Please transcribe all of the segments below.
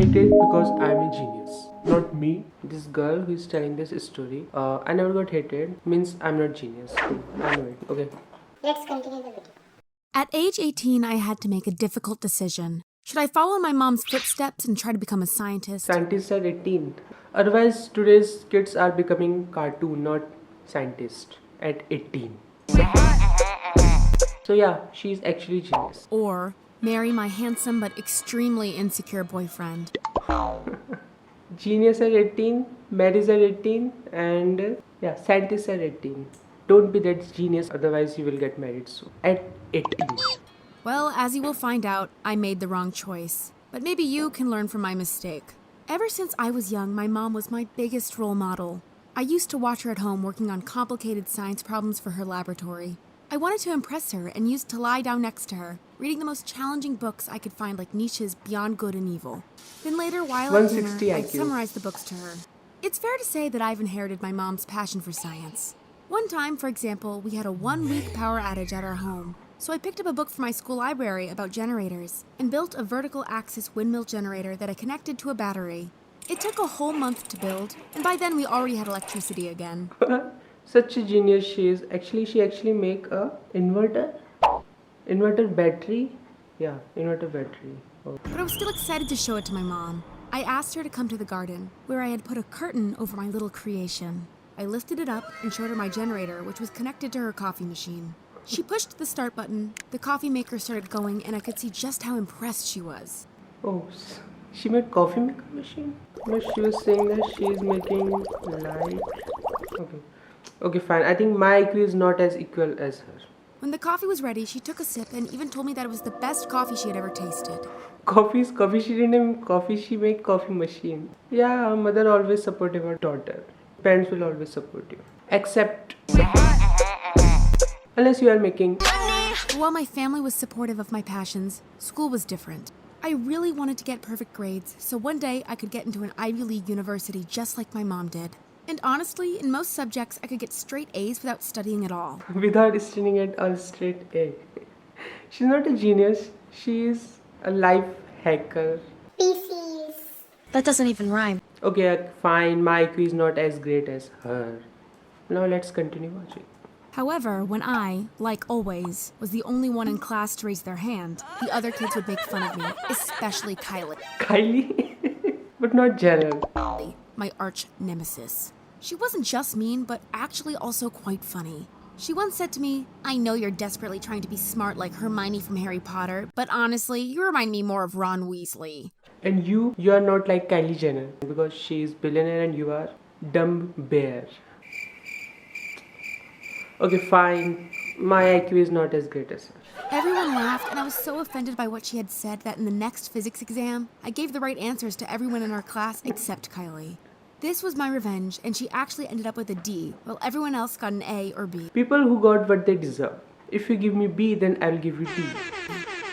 hate it because I'm a genius. Not me. This girl who is telling this story. I never got hated. Means I'm not genius. I know it. Okay. Let's continue the video. At age 18, I had to make a difficult decision. Should I follow in my mom's footsteps and try to become a scientist? Scientists at 18. Otherwise, today's kids are becoming cartoon, not scientist at 18. So yeah, she's actually genius. Or marry my handsome but extremely insecure boyfriend? Genius at 18, marriage at 18, and yeah, scientist at 18. Don't be that genius, otherwise you will get married soon. At 18. Well, as you will find out, I made the wrong choice. But maybe you can learn from my mistake. Ever since I was young, my mom was my biggest role model. I used to watch her at home working on complicated science problems for her laboratory. I wanted to impress her and used to lie down next to her, reading the most challenging books I could find, like Nietzsche's Beyond Good and Evil. Then later, while at 160 dinner, I'd IQ. summarize the books to her. It's fair to say that I've inherited my mom's passion for science. One time, for example, we had a 1-week power outage at our home. So I picked up a book from my school library about generators and built a vertical axis windmill generator that I connected to a battery. It took a whole month to build, and by then we already had electricity again. Such a genius she is. She actually make a inverter battery. Yeah, inverter battery. Oh. But I was still excited to show it to my mom. I asked her to come to the garden, where I had put a curtain over my little creation. I lifted it up and showed her my generator, which was connected to her coffee machine. She pushed the start button, the coffee maker started going, and I could see just how impressed she was. Oh, she made coffee maker machine? No, she was saying that she is making light. Okay, fine. I think my IQ is not as equal as her. When the coffee was ready, she took a sip and even told me that it was the best coffee she had ever tasted. Coffee. She didn't make coffee. She made coffee machine. Yeah, our mother always supportive her daughter. Parents will always support you. Except unless you are making. While my family was supportive of my passions, school was different. I really wanted to get perfect grades, so one day I could get into an Ivy League university just like my mom did. And honestly, in most subjects, I could get straight A's without studying at all. Without studying at all straight A. She's not a genius. She is a life hacker. PCs. That doesn't even rhyme. Okay, fine. My IQ is not as great as her. Now let's continue watching. However, when I, like always, was the only one in class to raise their hand, the other kids would make fun of me, especially Kylie. Kylie? But not Gerald. My arch nemesis. She wasn't just mean, but actually also quite funny. She once said to me, "I know you're desperately trying to be smart like Hermione from Harry Potter, but honestly, you remind me more of Ron Weasley." And you are not like Kylie Jenner because she is billionaire and you are dumb bear. Okay, fine. My IQ is not as great as her. Everyone laughed, and I was so offended by what she had said that in the next physics exam, I gave the right answers to everyone in our class except Kylie. This was my revenge, and she actually ended up with a D, while everyone else got an A or B. People who got what they deserve. If you give me B, then I'll give you D.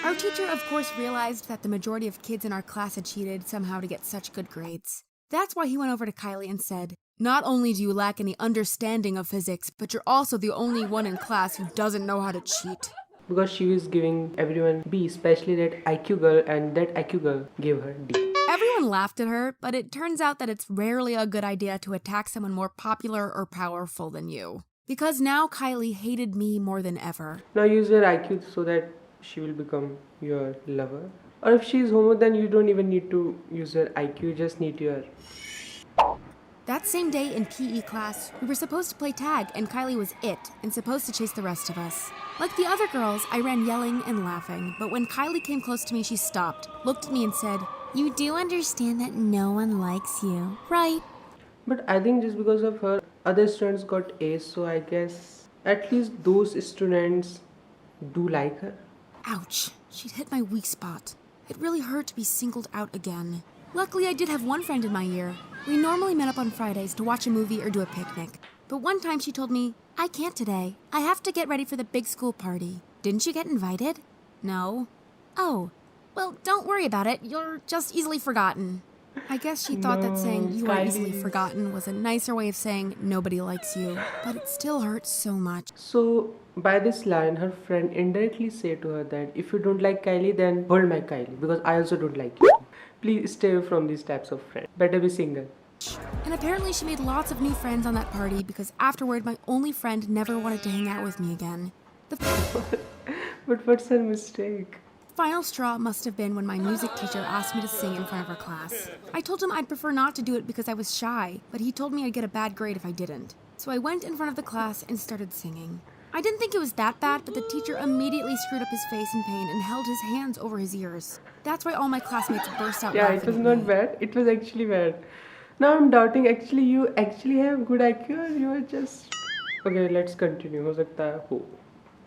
Our teacher, of course, realized that the majority of kids in our class had cheated somehow to get such good grades. That's why he went over to Kylie and said, "Not only do you lack any understanding of physics, but you're also the only one in class who doesn't know how to cheat." Because she was giving everyone B, especially that IQ girl, and that IQ girl gave her D. Everyone laughed at her, but it turns out that it's rarely a good idea to attack someone more popular or powerful than you. Because now Kylie hated me more than ever. Now use your IQ so that she will become your lover. Or if she is homo, then you don't even need to use your IQ, you just need your... That same day in PE class, we were supposed to play tag, and Kylie was it and supposed to chase the rest of us. Like the other girls, I ran yelling and laughing, but when Kylie came close to me, she stopped, looked at me and said, "You do understand that no one likes you, right?" But I think just because of her, other students got A's, so I guess at least those students do like her. Ouch, she'd hit my weak spot. It really hurt to be singled out again. Luckily, I did have one friend in my year. We normally met up on Fridays to watch a movie or do a picnic. But one time she told me, "I can't today. I have to get ready for the big school party." Didn't you get invited? No. Oh, well, don't worry about it. You're just easily forgotten. I guess she thought that saying you are easily Kylie. forgotten was a nicer way of saying nobody likes you, but it still hurts so much. So by this line, her friend indirectly said to her that if you don't like Kylie, then hold my Kylie because I also don't like you. Please stay away from these types of friends. Better be single. And apparently she made lots of new friends on that party because afterward my only friend never wanted to hang out with me again. The But what's her mistake? final straw must have been when my music teacher asked me to sing in front of her class. I told him I'd prefer not to do it because I was shy, but he told me I'd get a bad grade if I didn't. So I went in front of the class and started singing. I didn't think it was that bad, but the teacher immediately screwed up his face in pain and held his hands over his ears. That's why all my classmates burst out Yeah, laughing. it was at not me. bad. It was actually bad. Now I'm doubting actually you actually have good IQ or you are just... Okay, let's continue. हो सकता है हो.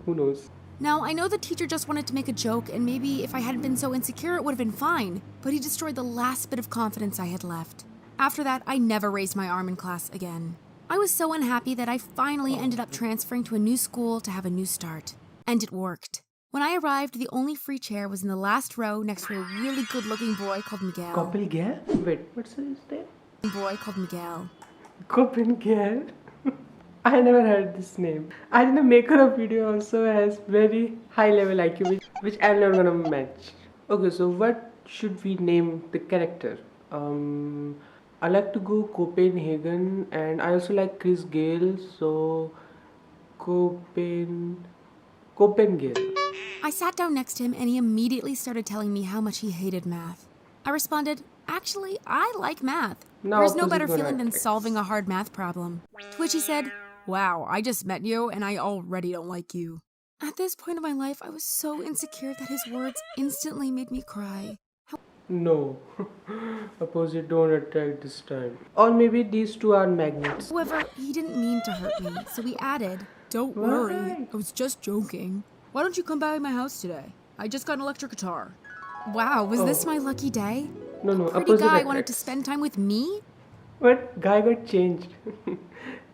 Who knows? Now, I know the teacher just wanted to make a joke, and maybe if I hadn't been so insecure, it would have been fine. But he destroyed the last bit of confidence I had left. After that, I never raised my arm in class again. I was so unhappy that I finally ended up transferring to a new school to have a new start. And it worked. When I arrived, the only free chair was in the last row next to a really good-looking boy called Miguel. Coppelgare? Wait, what's his name? Boy called Miguel. Coppelgare? I never heard this name. I think the maker of video also has very high level IQ, which I'm not gonna match. Okay, so what should we name the character? I like to go Copenhagen, and I also like Chris Gale, so Copenhagen. I sat down next to him and he immediately started telling me how much he hated math. I responded, actually, I like math. Now There's no opposite better gonna feeling than attract. solving a hard math problem. To which he said, wow, I just met you and I already don't like you. At this point of my life, I was so insecure that his words instantly made me cry. No, opposite don't attract this time. Or maybe these two are magnets. However, he didn't mean to hurt me, so he added, don't worry, Why? I was just joking. Why don't you come by my house today? I just got an electric guitar. Wow, was this my lucky day? No, no, Pretty opposite guy wanted to attracts. spend time with me? But guy got changed.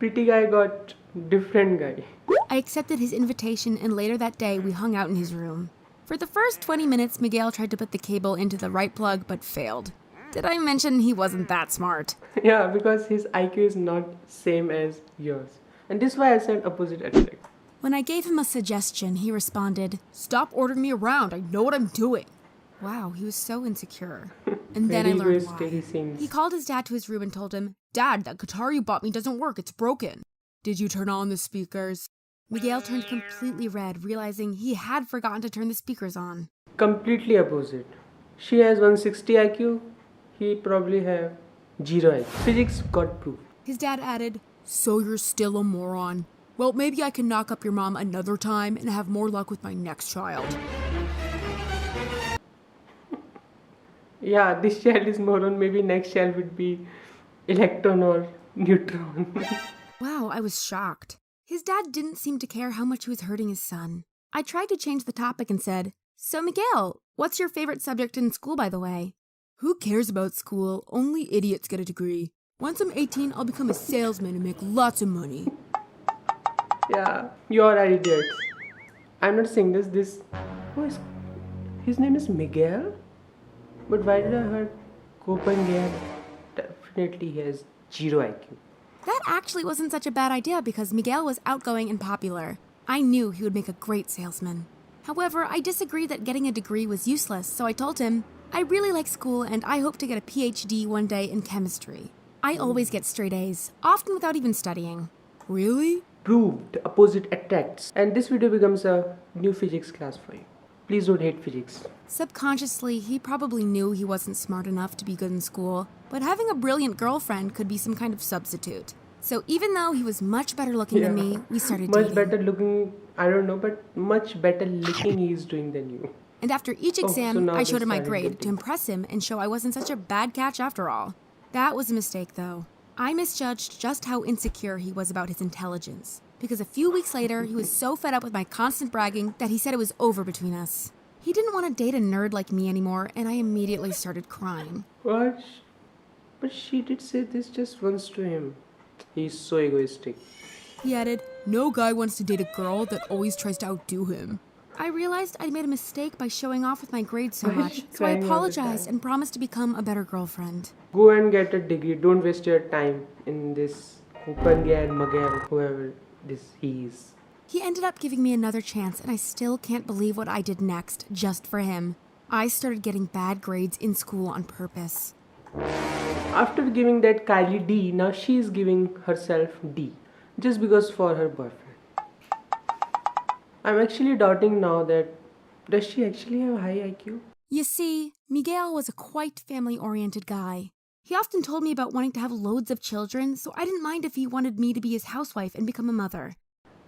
Pretty guy got different guy. I accepted his invitation and later that day we hung out in his room. For the first 20 minutes, Miguel tried to put the cable into the right plug but failed. Did I mention he wasn't that smart? Yeah, because his IQ is not same as yours. And this is why I said opposite attract. When I gave him a suggestion, he responded, stop ordering me around, I know what I'm doing. Wow, he was so insecure. And then I Very learned egoistic, he why. seems. He called his dad to his room and told him, Dad, that guitar you bought me doesn't work, it's broken. Did you turn on the speakers? Miguel turned completely red, realizing he had forgotten to turn the speakers on. Completely opposite. She has 160 IQ. He probably have 0 IQ. Physics got proof. His dad added, so you're still a moron. Well, maybe I can knock up your mom another time and have more luck with my next child. Yeah, this child is moron. Maybe next child would be electron or neutron. Wow, I was shocked. His dad didn't seem to care how much he was hurting his son. I tried to change the topic and said, so Miguel, what's your favorite subject in school, by the way? Who cares about school? Only idiots get a degree. Once I'm 18, I'll become a salesman and make lots of money. Yeah, you all are idiots. I'm not saying this. Who is... His name is Miguel? But why did I heard Copenhagen? Definitely he has 0 IQ. That actually wasn't such a bad idea because Miguel was outgoing and popular. I knew he would make a great salesman. However, I disagreed that getting a degree was useless, so I told him, I really like school and I hope to get a PhD one day in chemistry. I always get straight A's, often without even studying. Really? Proved opposite attracts. And this video becomes a new physics class for you. Please don't hate physics. Subconsciously, he probably knew he wasn't smart enough to be good in school, but having a brilliant girlfriend could be some kind of substitute. So even though he was much better looking than me, we started Much dating. better looking, I don't know, but much better looking he is doing than you. And after each so exam, now I they showed him my started grade to dating. impress him and show I wasn't such a bad catch after all. That was a mistake, though. I misjudged just how insecure he was about his intelligence. Because a few weeks later, he was so fed up with my constant bragging that he said it was over between us. He didn't want to date a nerd like me anymore, and I immediately started crying. What? But she did say this just once to him. He's so egoistic. He added, no guy wants to date a girl that always tries to outdo him. I realized I'd made a mistake by showing off with my grades so Why is much, she so I crying all the apologized time? and promised to become a better girlfriend. Go and get a degree. Don't waste your time in this Copenhagen, Miguel, whoever this he is. He ended up giving me another chance, and I still can't believe what I did next, just for him. I started getting bad grades in school on purpose. After giving that Kylie D, now she is giving herself D. Just because for her boyfriend. I'm actually doubting now that does she actually have high IQ? You see, Miguel was a quite family-oriented guy. He often told me about wanting to have loads of children, so I didn't mind if he wanted me to be his housewife and become a mother.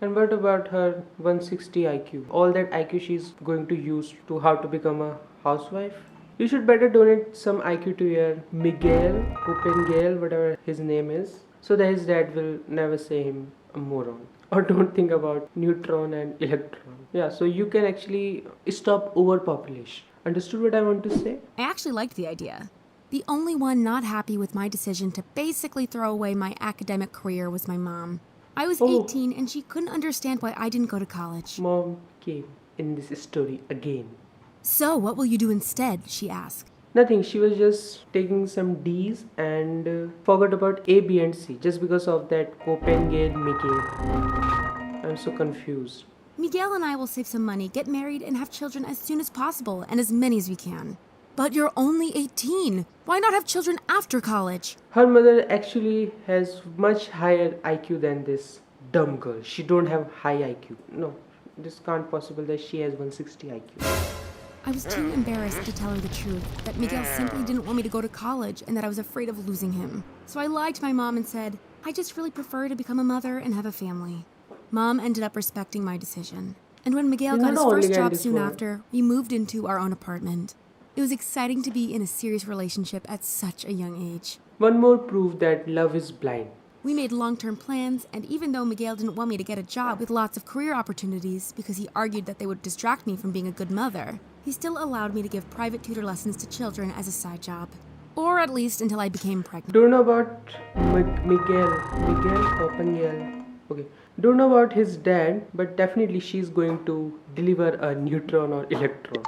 And what about her 160 IQ? All that IQ she's going to use to how to become a housewife? You should better donate some IQ to your Miguel, Opengale, whatever his name is, so that his dad will never say him a moron. Or don't think about neutron and electron. Yeah, so you can actually stop overpopulation. Understood what I want to say? I actually liked the idea. The only one not happy with my decision to basically throw away my academic career was my mom. I was 18 and she couldn't understand why I didn't go to college. Mom came in this story again. So, what will you do instead? She asked. Nothing, she was just taking some D's and forgot about A, B and C just because of that Copenhagen Miguel. I'm so confused. Miguel and I will save some money, get married, and have children as soon as possible and as many as we can. But you're only 18. Why not have children after college? Her mother actually has much higher IQ than this dumb girl. She don't have high IQ. No, this can't possible that she has 160 IQ. I was too embarrassed to tell her the truth, that Miguel simply didn't want me to go to college and that I was afraid of losing him. So I lied to my mom and said, I just really prefer to become a mother and have a family. Mom ended up respecting my decision. And when Miguel got his first job soon after, we moved into our own apartment. It was exciting to be in a serious relationship at such a young age. One more proof that love is blind. We made long-term plans, and even though Miguel didn't want me to get a job with lots of career opportunities because he argued that they would distract me from being a good mother, he still allowed me to give private tutor lessons to children as a side job. Or at least until I became pregnant. Don't know about Miguel Opengale. Okay. Don't know about his dad, but definitely she's going to deliver a neutron or electron.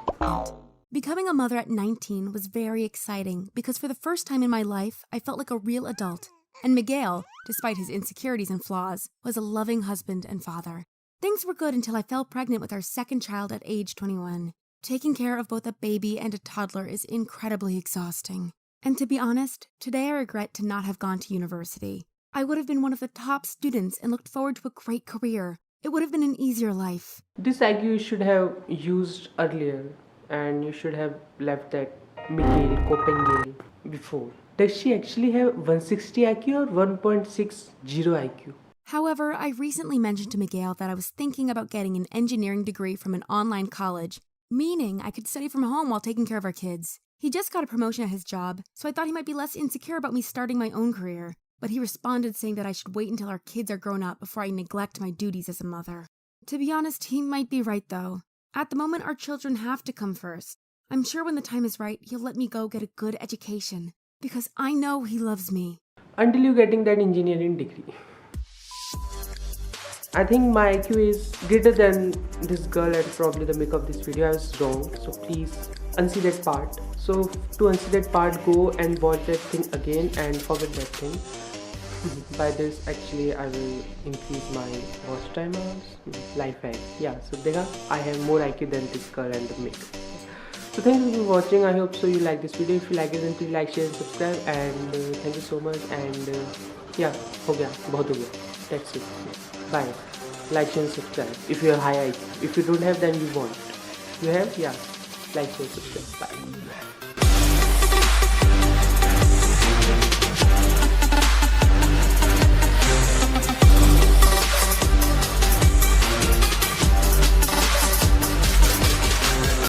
Becoming a mother at 19 was very exciting because for the first time in my life, I felt like a real adult. And Miguel, despite his insecurities and flaws, was a loving husband and father. Things were good until I fell pregnant with our second child at age 21. Taking care of both a baby and a toddler is incredibly exhausting. And to be honest, today I regret to not have gone to university. I would have been one of the top students and looked forward to a great career. It would have been an easier life. This IQ you should have used earlier, and you should have left that Miguel Copenhagen before. Does she actually have 160 IQ or 1.60 IQ? However, I recently mentioned to Miguel that I was thinking about getting an engineering degree from an online college, meaning I could study from home while taking care of our kids. He just got a promotion at his job, so I thought he might be less insecure about me starting my own career. But he responded saying that I should wait until our kids are grown up before I neglect my duties as a mother. To be honest, he might be right though. At the moment, our children have to come first. I'm sure when the time is right, he'll let me go get a good education. Because I know he loves me. Until you getting that engineering degree. I think my IQ is greater than this girl at probably the make of this video. I was wrong, so please unsee that part. So to unsee that part, go and watch that thing again and forget that thing. By this actually I will increase my watch time hours. Life hack. Yeah, so Dekha, I have more IQ than this girl and the make. So thank you for watching. I hope so you like this video. If you like it then please like, share and subscribe, and thank you so much. And yeah, हो गया, बहुत हो गया. That's it. Bye. Like, share and subscribe if you have high IQ. If you don't have then you want. You have? Yeah. Like, share, subscribe. Bye.